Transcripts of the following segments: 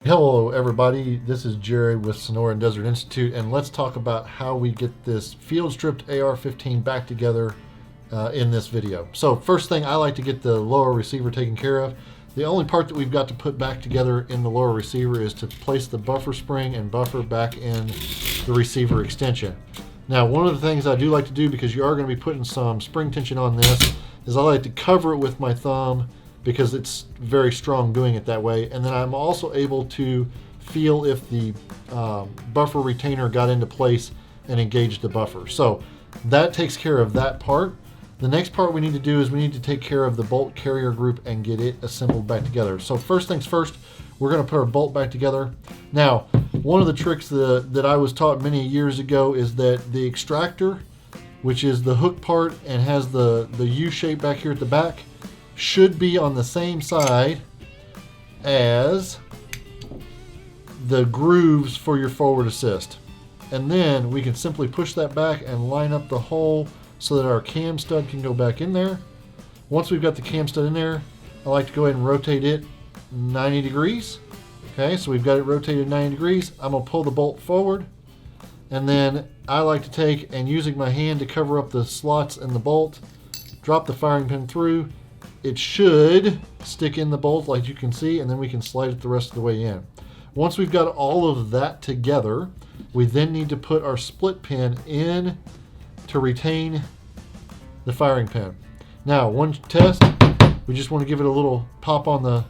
Hello everybody, this is Jerry with Sonoran Desert Institute, and let's talk about how we get this field stripped AR-15 back together in this video. So first thing, I like to get the lower receiver taken care of. The only part that we've got to put back together in the lower receiver is to place the buffer spring and buffer back in the receiver extension. Now, one of the things I do like to do, because you are going to be putting some spring tension on this, is I like to cover it with my thumb because it's very strong doing it that way. And then I'm also able to feel if the buffer retainer got into place and engaged the buffer. So that takes care of that part. The next part we need to do is we need to take care of the bolt carrier group and get it assembled back together. So first things first, we're going to put our bolt back together. Now, one of the tricks that I was taught many years ago is that the extractor, which is the hook part and has the U shape back here at the back, should be on the same side as the grooves for your forward assist. And then we can simply push that back and line up the hole so that our cam stud can go back in there. Once we've got the cam stud in there, I like to go ahead and rotate it 90 degrees. Okay, so we've got it rotated 90 degrees. I'm gonna pull the bolt forward, and then I like to take and using my hand to cover up the slots in the bolt, drop the firing pin through. It should stick in the bolt like you can see, and then we can slide it the rest of the way in. Once we've got all of that together, we then need to put our split pin in to retain the firing pin. Now, one test, we just want to give it a little pop on the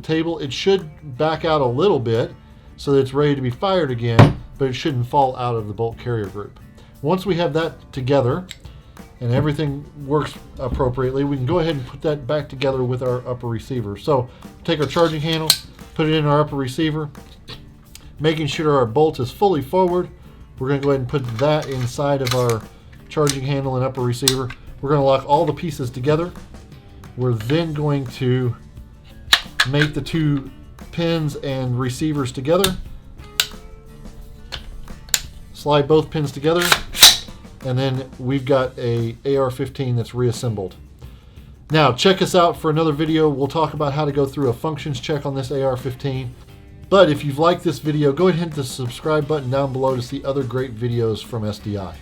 table. It should back out a little bit so that it's ready to be fired again, but it shouldn't fall out of the bolt carrier group. Once we have that together and everything works appropriately, we can go ahead and put that back together with our upper receiver. So take our charging handle, put it in our upper receiver, making sure our bolt is fully forward. We're going to go ahead and put that inside of our charging handle and upper receiver. We're going to lock all the pieces together. We're then going to make the two pins and receivers together, slide both pins together, and then we've got a AR-15 that's reassembled. Now check us out for another video. We'll talk about how to go through a functions check on this AR-15. But if you've liked this video, go ahead and hit the subscribe button down below to see other great videos from SDI.